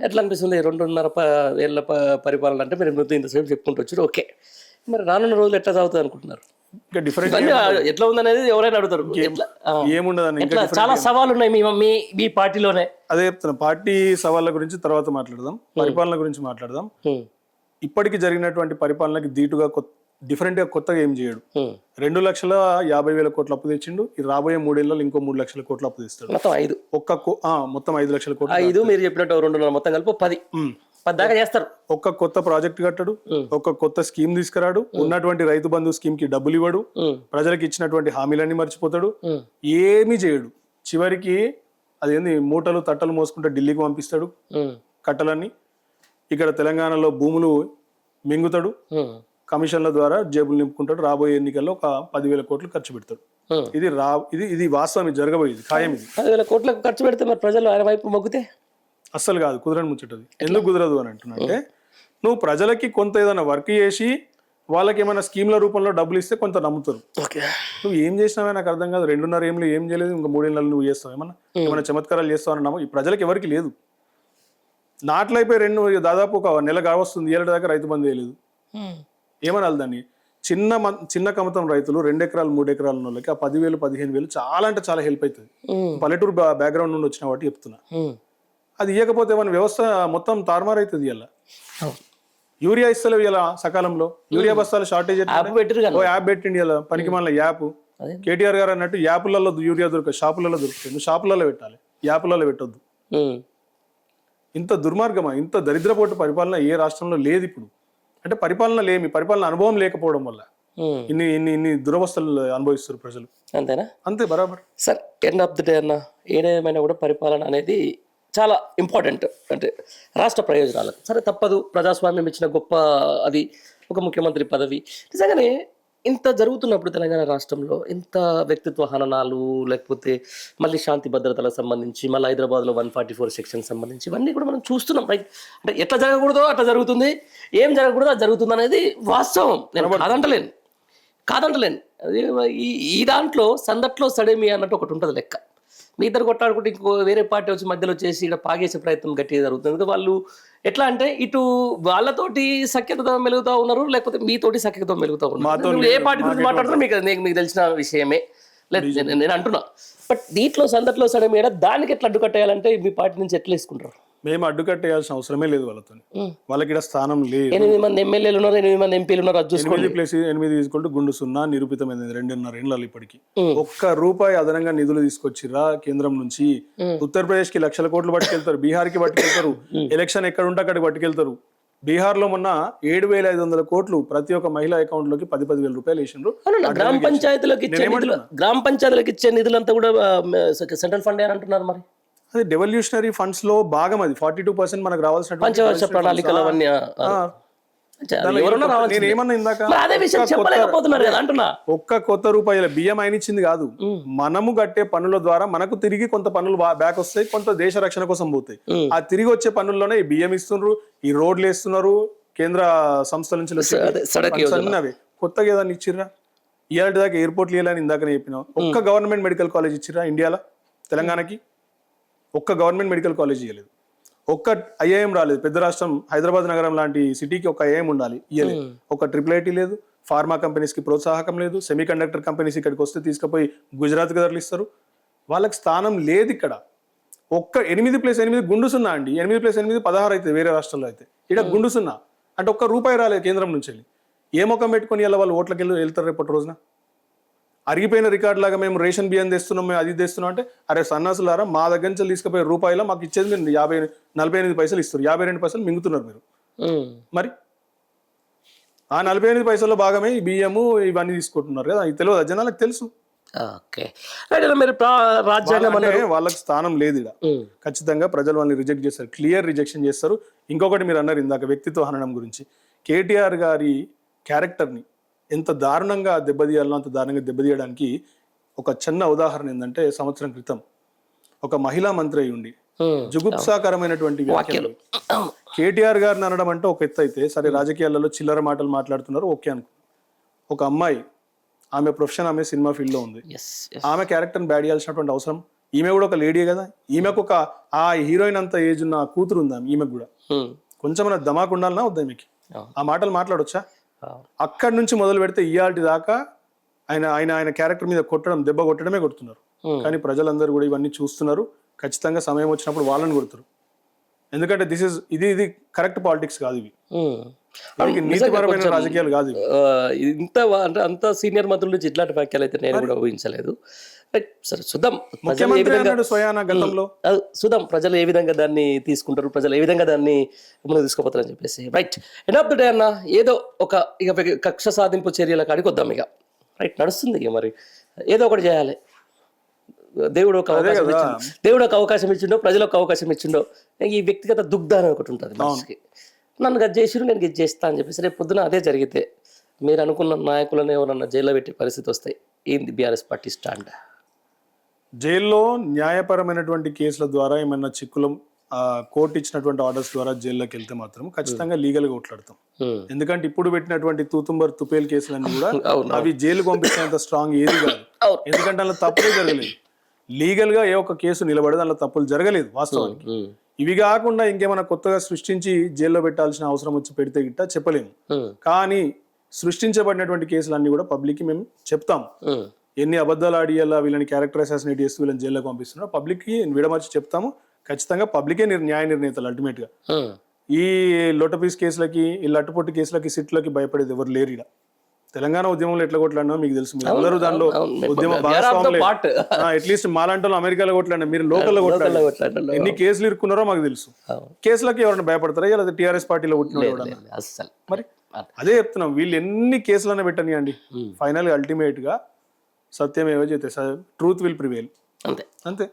ఎట్లా అనిపిస్తుంది 2.5 ఏళ్ళ పరిపాలన అంటే మీరు ఇంతసేపు చెప్పుకుంటూ వచ్చారు, ఓకే. మరి రానున్న రోజులు ఎట్లా సాగుతుంది అనుకుంటున్నారు? ఇంకా డిఫరెంట్ ఇవన్నీ ఎట్లా ఉందనేది ఎవరైనా అడుగుతారు. ఏముండదని ఎట్లా చాలా సవాళ్ళు ఉన్నాయి మీ పార్టీలోనే. అదే చెప్తున్నా, పార్టీ సవాళ్ళ గురించి తర్వాత మాట్లాడదాం, పరిపాలన గురించి మాట్లాడదాం. ఇప్పటికి జరిగినటువంటి పరిపాలనకి ధీటుగా డిఫరెంట్ గా కొత్తగా ఏం చేయడు. 2,50,000 కోట్ల అప్పు తెచ్చిండు. ఈ రాబోయే 3 ఏళ్లలో ఇంకో 3 లక్షల కోట్ల అప్పు తెస్తాడు. మొత్తం 5 మొత్తం 5 లక్షల కోట్లు. 5 మీరు చెప్పినట్టు 2.5 మొత్తం కలిపి 10 దాకా చేస్తారు. ఒక్క కొత్త ప్రాజెక్ట్ కట్టడు, ఒక్క కొత్త స్కీమ్ తీసుకురాడు, ఉన్నటువంటి రైతు బంధు స్కీమ్ కి డబ్బులు ఇవ్వడు, ప్రజలకు ఇచ్చినటువంటి హామీలన్నీ మర్చిపోతాడు, ఏమీ చేయడు. చివరికి అదేంది మూటలు తట్టలు మోసుకుంటే ఢిల్లీకి పంపిస్తాడు కట్టలన్నీ. ఇక్కడ తెలంగాణలో భూములు మింగుతాడు, కమిషన్ల ద్వారా జేబులు నింపుకుంటాడు. రాబోయే ఎన్నికల్లో ఒక 10,000 కోట్లు ఖర్చు పెడతాడు. ఇది వాస్తవం, ఇది జరగబోయేది ఖాయం. ఇది 10,000 కోట్లకు ఖర్చు పెడితే మరి ప్రజలు ఆయన వైపు మొగ్గితే అస్సలు కాదు, కుదరని ముచ్చటది. ఎందుకు కుదరదు అని అంటున్నా, నువ్వు ప్రజలకి కొంత ఏదైనా వర్క్ చేసి వాళ్ళకి ఏమైనా స్కీమ్ల రూపంలో డబ్బులు ఇస్తే కొంత నమ్ముతారు. నువ్వు ఏం చేసినావే నాకు అర్థం కాదు. 2.5 ఏళ్ళు ఏం చేయలేదు, ఇంకా 3 ఏళ్ళు నువ్వు చేస్తావు, ఏమన్నా చమత్కారాలు చేస్తావు అన్నాము. ఈ ప్రజలకు ఎవరికి లేదు. నాట్లు అయిపోయి దాదాపు ఒక నెల కావస్తుంది, ఏళ్ళ దాకా రైతు బంధు వేయలేదు. ఏమనాలి దాన్ని? చిన్న కమతం రైతులు 2 ఎకరాలు 3 ఎకరాల వాళ్ళకి ఆ 10,000 15,000 చాలా అంటే చాలా హెల్ప్ అవుతుంది. పల్లెటూరు బ్యాక్గ్రౌండ్ నుండి వచ్చిన వాటి చెప్తున్నా. అది ఇవ్వకపోతే మన వ్యవస్థ మొత్తం తారుమారు అవుతుంది. ఇలా యూరియా ఇస్తలేవు, ఇలా సకాలంలో యూరియా బస్తాలు షార్టేజ్. యాప్ పెట్టిండి ఇలా, పనికి మళ్ళీ యాప్. కేటీఆర్ గారు అన్నట్టు యాప్లలో యూరియా దొరకదు, షాపులలో దొరుకుతుంది. నువ్వు షాపులలో పెట్టాలి, యాప్లలో పెట్టొద్దు. ఇంత దుర్మార్గమా, ఇంత దరిద్రపోటు పరిపాలన ఏ రాష్ట్రంలో లేదు ఇప్పుడు. అంటే పరిపాలన లేమి, పరిపాలన అనుభవం లేకపోవడం వల్ల ఇన్ని దురవస్థలు అనుభవిస్తారు ప్రజలు. అంతేనా? అంతే, బరాబర్. Sir, end of the day అన్న, ఏదేమైనా కూడా పరిపాలన అనేది చాలా ఇంపార్టెంట్. అంటే రాష్ట్ర ప్రయోజనాలకు సరే తప్పదు, ప్రజాస్వామ్యం ఇచ్చిన గొప్ప అది ఒక ముఖ్యమంత్రి పదవి. నిజంగానే ఇంత జరుగుతున్నప్పుడు తెలంగాణ రాష్ట్రంలో ఇంత వ్యక్తిత్వ హననాలు, లేకపోతే మళ్ళీ శాంతి భద్రతలకు సంబంధించి, మళ్ళీ హైదరాబాద్లో 144 సెక్షన్ సంబంధించి ఇవన్నీ కూడా మనం చూస్తున్నాం. రైట్, అంటే ఎట్లా జరగకూడదో అట్లా జరుగుతుంది, ఏం జరగకూడదో అది జరుగుతుంది అనేది వాస్తవం. నేను కాదంటలేను. అది ఈ దాంట్లో సందట్లో సడేమి అన్నట్టు ఒకటి ఉంటుంది లెక్క. మీ ఇద్దరు కొట్టాడుకుంటే ఇంకో వేరే పార్టీ వచ్చి మధ్యలో చేసి ఇక్కడ పాగేసే ప్రయత్నం గట్టిగా జరుగుతుంది. వాళ్ళు ఎట్లా అంటే ఇటు వాళ్ళతోటి సఖ్యతతో మెలుగుతూ ఉన్నారు, లేకపోతే మీతోటి సఖ్యతతో మెలుగుతూ ఉన్నారు. ఏ పార్టీ గురించి మాట్లాడుతున్నా మీకు తెలిసిన విషయమే. లేదు నేను అంటున్నా, బట్ దీంట్లో సందట్లో సడమి దానికి ఎట్లా అడ్డుకట్టేయాలంటే మీ పార్టీ నుంచి ఎట్లా వేసుకుంటారు? మేము అడ్డుకట్టేయాల్సిన అవసరమే లేదు వాళ్ళతో. వాళ్ళకి ఇక్కడ స్థానం లేదు. 8 మంది ఎమ్మెల్యేలు ఉన్నారు, 8 మంది ఎంపీలు ఉన్నారు. 8 గుండు 0 నిరూపితమైనది 2.5 ఏళ్ళ ఇప్పటికి. ₹1 అదనంగా నిధులు తీసుకొచ్చిరా కేంద్రం నుంచి. ఉత్తరప్రదేశ్ కి లక్షల కోట్లు పట్టుకెళ్తారు, బీహార్ కి పట్టుకెళ్తారు, ఎలక్షన్ ఎక్కడ ఉంటే అక్కడికి పట్టుకెళ్తారు. బీహార్ లో మొన్న 7,500 కోట్లు ప్రతి ఒక్క మహిళా అకౌంట్ లోకి 10,000 రూపాయలు వేసిండ్రు. గ్రామ పంచాయతీలకు ఇచ్చే నిధులంతా కూడా సెంట్రల్ ఫండ్ అని అంటున్నారు. మరి అది డెవల్యూషనరీ ఫండ్స్ లో భాగం. అది 42% మనకు రావాల్సిన పంచవర్ష ప్రణాళికలు అవన్నీ. నేనేమన్నా ఇందాక ఒక్క కొత్త రూపాయల బియ్యం ఆయన ఇచ్చింది కాదు, మనము కట్టే పన్నుల ద్వారా మనకు తిరిగి కొంత పన్నులు బ్యాక్ వస్తాయి, కొంత దేశ రక్షణ కోసం పోతాయి. ఆ తిరిగి వచ్చే పన్నుల్లోనే ఈ బియ్యం ఇస్తున్నారు, ఈ రోడ్లు వేస్తున్నారు, కేంద్ర సంస్థల నుంచి అవి కొత్తగా ఏదైనా ఇచ్చిర్రా? ఇవాళ దాకా ఎయిర్పోర్ట్లు ఇవ్వాలని ఇందాక చెప్పినాం. ఒక్క గవర్నమెంట్ మెడికల్ కాలేజ్ ఇచ్చిర్రా ఇండియాలో? తెలంగాణకి ఒక్క గవర్నమెంట్ మెడికల్ కాలేజ్ ఇవ్వలేదు, ఒక్క ఐఐఎం రాలేదు. పెద్ద రాష్ట్రం హైదరాబాద్ నగరం లాంటి సిటీకి ఒక ఐఐఎం ఉండాలి, ఇవ్వలేదు. ఒక IIIT లేదు, ఫార్మా కంపెనీస్ కి ప్రోత్సాహకం లేదు, సెమీ కండక్టర్ కంపెనీస్ ఇక్కడికి వస్తే తీసుకుపోయి గుజరాత్కి తరలిస్తారు. వాళ్ళకి స్థానం లేదు ఇక్కడ. ఒక్క 8+8 గుండు 0 అండి. 8+8 16 అవుతుంది వేరే రాష్ట్రాల్లో అయితే. ఇక్కడ గుండు 0 అంటే ₹1 రాలేదు కేంద్రం నుంచి వెళ్ళి. ఏ ముఖం పెట్టుకుని ఇలా వాళ్ళు ఓట్లకి వెళ్తారు రేపటి రోజున? అరిగిపోయిన రికార్డు లాగా మేము రేషన్ బియ్యం తెస్తున్నాం, మేము అది తెస్తున్నాం అంటే, అరే సన్నాసులారా, మా దగ్గర నుంచి తీసుకుపోయే ₹1 మాకు ఇచ్చేది మీరు 48 పైసలు ఇస్తారు, 52 పైసలు మింగుతున్నారు మీరు. మరి ఆ 48 పైసల్లో భాగమే ఈ బియ్యము ఇవన్నీ తీసుకుంటున్నారు కదా. ఇది తెలియదు, జనాలకు తెలుసు. వాళ్ళకి స్థానం లేదు ఇక్కడ. ఖచ్చితంగా ప్రజలు వాళ్ళని రిజెక్ట్ చేస్తారు, క్లియర్ రిజెక్షన్ చేస్తారు. ఇంకొకటి మీరు అన్నారు ఇందాక వ్యక్తిత్వ హననం గురించి. కేటీఆర్ గారి క్యారెక్టర్ని ఎంత దారుణంగా దెబ్బతీయాలో అంత దారుణంగా దెబ్బతీయడానికి ఒక చిన్న ఉదాహరణ ఏంటంటే, సంవత్సరం క్రితం ఒక మహిళా మంత్రి అయి ఉండి జుగుప్సాకరమైనటువంటి వ్యాఖ్యలు కేటీఆర్ గారిని అనడం అంటే ఒక ఎత్తు అయితే, సరే రాజకీయాలలో చిల్లర మాటలు మాట్లాడుతున్నారు, ఓకే అనుకో. ఒక అమ్మాయి, ఆమె ప్రొఫెషన్, ఆమె సినిమా ఫీల్డ్ లో ఉంది, ఆమె క్యారెక్టర్ని బ్యాడ్ చేయాల్సినటువంటి అవసరం ఈమె కూడా ఒక లేడీ కదా, ఈమెకు ఒక ఆ హీరోయిన్ అంత ఏజ్ ఉన్న కూతురు ఉందా ఈమెకు కూడా, కొంచెం దమాకు ఉండాలన్నా వద్దా ఈమెకి? ఆ మాటలు మాట్లాడొచ్చా? అక్కడి నుంచి మొదలు పెడితే ఇయాల్టి దాకా ఆయన ఆయన ఆయన క్యారెక్టర్ మీద కొట్టడం, దెబ్బ కొట్టడమే కొడుతున్నారు. కానీ ప్రజలందరూ కూడా ఇవన్నీ చూస్తున్నారు. ఖచ్చితంగా సమయం వచ్చినప్పుడు వాళ్ళని కొడుతారు. ఎందుకంటే ఇది కరెక్ట్ పాలిటిక్స్ కాదు, ఇవి నీతిపరమైన రాజకీయాలు కాదు. ఇంత అంటే అంత సీనియర్ మంత్రుల నుంచి ఇట్లాంటి వ్యాఖ్యలు అయితే నేను కూడా ఊహించలేదు. సరే చూద్దాం, చూద్దాం ప్రజలు ఏ విధంగా దాన్ని తీసుకుంటారు, ప్రజలు ఏ విధంగా దాన్ని ముందుకు తీసుకుపోతారని చెప్పేసి. Right, end of the day అన్న ఏదో ఒక ఇక కక్ష సాధింపు చర్యల కాడికి వద్దాం ఇక. రైట్, నడుస్తుంది ఇక, మరి ఏదో ఒకటి చేయాలి. దేవుడు ఒక అవకాశం ఇచ్చిండో, ప్రజలకు అవకాశం ఇచ్చిండో. ఈ వ్యక్తిగత దుగ్ధానం ఒకటి ఉంటుంది మనిషికి. నన్ను గది చేసిరు, నేను గది చేస్తా అని చెప్పేసి రేపు పొద్దున అదే జరిగితే మీరు అనుకున్న నాయకులను ఎవరన్నా జైల్లో పెట్టే పరిస్థితి వస్తాయి. ఏంది బీఆర్ఎస్ పార్టీ స్టాండ్? జైల్లో న్యాయపరమైనటువంటి కేసుల ద్వారా ఏమన్నా చిక్కులు, కోర్టు ఇచ్చినటువంటి ఆర్డర్స్ ద్వారా జైల్లోకి వెళ్తే మాత్రం ఖచ్చితంగా లీగల్ గా కొట్లాడతాం. ఎందుకంటే ఇప్పుడు పెట్టినటువంటి తూతుంబర్ తుపేల్ కేసులన్నీ కూడా అవి జైలు పంపించేంత స్ట్రాంగ్ ఏది కాదు. ఎందుకంటే అలా తప్పులే జరగలేదు. లీగల్ గా ఏ ఒక్క కేసు నిలబడదు, అలా తప్పులు జరగలేదు వాస్తవానికి. ఇవి కాకుండా ఇంకేమైనా కొత్తగా సృష్టించి జైల్లో పెట్టాల్సిన అవసరం వచ్చి పెడితే గిట్ట చెప్పలేము. కానీ సృష్టించబడినటువంటి కేసులన్నీ కూడా పబ్లిక్ కి మేము చెప్తాం. ఎన్ని అబద్ధాలు ఆడియాలా వీళ్ళని క్యారెక్టర్ అసాసినేట్ చేస్తూ వీళ్ళని జైల్లో పంపిస్తున్నారో పబ్లిక్ కి విడమర్చి చెప్తాము. ఖచ్చితంగా పబ్లికే న్యాయ నిర్ణేతలు అల్టిమేట్ గా. ఈ లొటపీస్ కేసులకి, ఈ లట్టుపొట్టు కేసులకి, సిట్లకి భయపడేది ఎవరు లేరు. ఇడ తెలంగాణ ఉద్యమంలో ఎట్లా కొట్లాడినా మీకు తెలుసు. మీరు అందరూ దానిలో ఉద్యమ భాగస్వాములే. అట్లీస్ట్ మాలాంటి అమెరికాలో కొట్లాడినా, మీరు లోకల్లో కొట్లాడారు. ఎన్ని కేసులు ఇరుక్కున్నారో మాకు తెలుసు. కేసులకి ఎవరైనా భయపడతారా? లేదా టీఆర్ఎస్ పార్టీలో పుట్టిన మరి అదే చెప్తున్నాం. వీళ్ళు ఎన్ని కేసులన్నా పెట్టనియండి, ఫైనల్ గా అల్టిమేట్ గా సత్యమేవ జయతే, ట్రూత్ విల్ ప్రివేల్. అంతే.